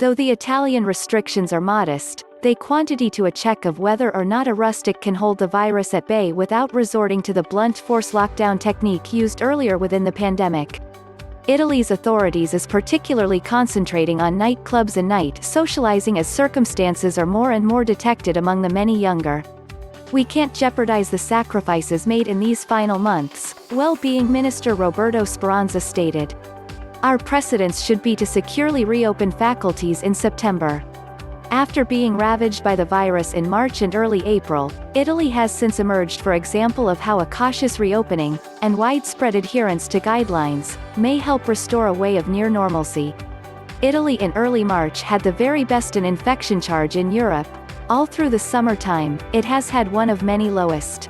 Though the Italian restrictions are modest, they quantity to a check of whether or not a rustic can hold the virus at bay without resorting to the blunt force lockdown technique used earlier within the pandemic. Italy's authorities is particularly concentrating on nightclubs and night socializing as circumstances are more and more detected among the many younger. We can't jeopardize the sacrifices made in these final months, Well-being Minister Roberto Speranza stated. Our precedence should be to securely reopen faculties in September. After being ravaged by the virus in March and early April, Italy has since emerged for example of how a cautious reopening, and widespread adherence to guidelines, may help restore a way of near normalcy. Italy in early March had the very best infection charge in Europe. All through the summertime, it has had one of many lowest.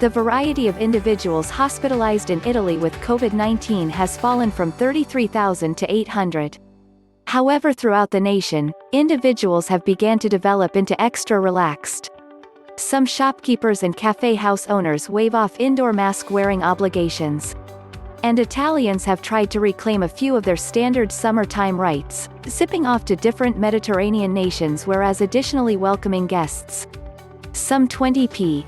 The variety of individuals hospitalized in Italy with COVID-19 has fallen from 33,000 to 800. However, throughout the nation, individuals have begun to develop into extra relaxed. Some shopkeepers and cafe house owners waive off indoor mask-wearing obligations. And Italians have tried to reclaim a few of their standard summertime rights, zipping off to different Mediterranean nations whereas additionally welcoming guests. Some 20%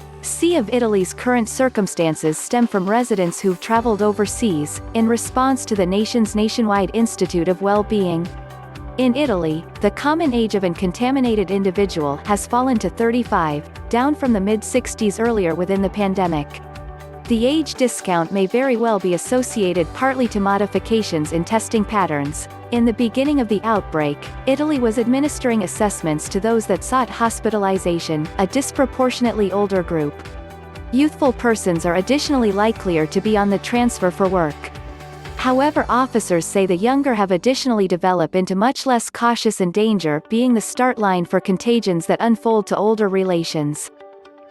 of Italy's current circumstances stem from residents who've traveled overseas, in response to the nation's nationwide Institute of Well-being. In Italy, the common age of an contaminated individual has fallen to 35, down from the mid-60s earlier within the pandemic. The age discount may very well be associated partly to modifications in testing patterns. In the beginning of the outbreak, Italy was administering assessments to those that sought hospitalization, a disproportionately older group. Youthful persons are additionally likelier to be on the transfer for work. However, officers say the younger have additionally developed into much less cautious and danger being the start line for contagions that unfold to older relations.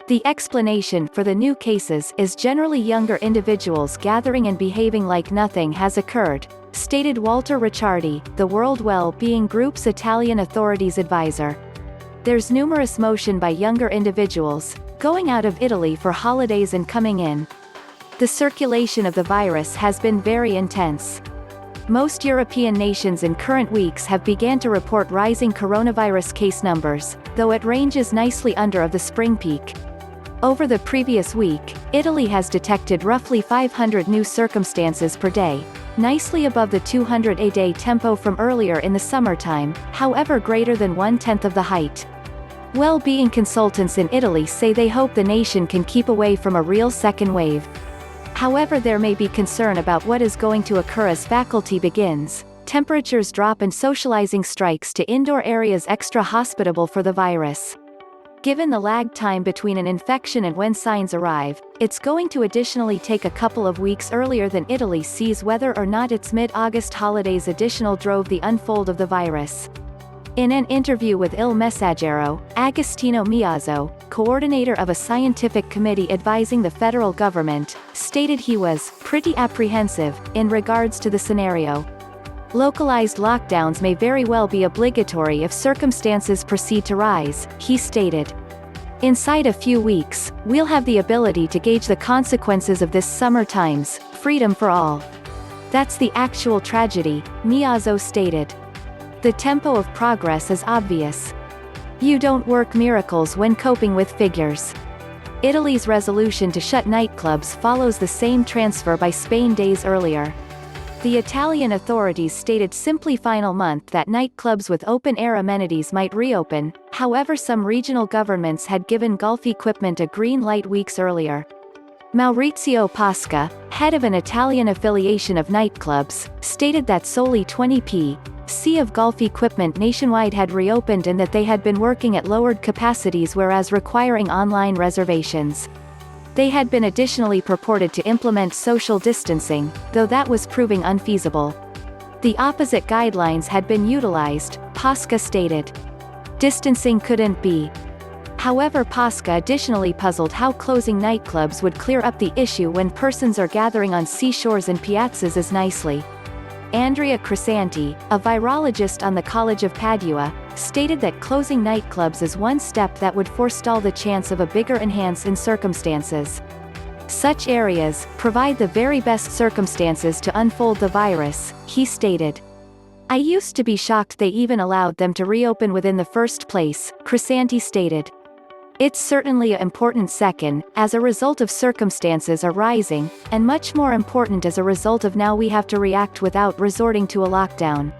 The explanation for the new cases is generally younger individuals gathering and behaving like nothing has occurred, stated Walter Ricciardi, the World Well-being Group's Italian authorities advisor. There's numerous motion by younger individuals, going out of Italy for holidays and coming in. The circulation of the virus has been very intense. Most European nations in current weeks have begun to report rising coronavirus case numbers, though it ranges nicely under of the spring peak. Over the previous week, Italy has detected roughly 500 new circumstances per day, nicely above the 200 a day tempo from earlier in the summertime, however greater than 1/10 of the height. Well-being consultants in Italy say they hope the nation can keep away from a real second wave. However, there may be concern about what is going to occur as faculty begins, temperatures drop and socializing strikes to indoor areas extra hospitable for the virus. Given the lag time between an infection and when signs arrive, it's going to additionally take a couple of weeks earlier than Italy sees whether or not its mid-August holidays additional drove the unfold of the virus. In an interview with Il Messaggero, Agostino Miazzo, coordinator of a scientific committee advising the federal government, stated he was pretty apprehensive in regards to the scenario. Localized lockdowns may very well be obligatory if circumstances proceed to rise, he stated. Inside a few weeks, we'll have the ability to gauge the consequences of this summer times, freedom for all. That's the actual tragedy, Miazzo stated. The tempo of progress is obvious. You don't work miracles when coping with figures. Italy's resolution to shut nightclubs follows the same transfer by Spain days earlier. The Italian authorities stated simply final month that nightclubs with open-air amenities might reopen, however some regional governments had given golf equipment a green light weeks earlier. Maurizio Pasca, head of an Italian affiliation of nightclubs, stated that solely 20% of golf equipment nationwide had reopened and that they had been working at lowered capacities whereas requiring online reservations. They had been additionally purported to implement social distancing, though that was proving unfeasible. The opposite guidelines had been utilized, Pasca stated. Distancing couldn't be. However, Pasca additionally puzzled how closing nightclubs would clear up the issue when persons are gathering on seashores and piazzas as nicely. Andrea Crisanti, a virologist on the College of Padua, stated that closing nightclubs is one step that would forestall the chance of a bigger enhance in circumstances. Such areas provide the very best circumstances to unfold the virus, he stated. I used to be shocked they even allowed them to reopen within the first place, Crisanti stated. It's certainly an important second, as a result of circumstances arising, and much more important as a result of now we have to react without resorting to a lockdown.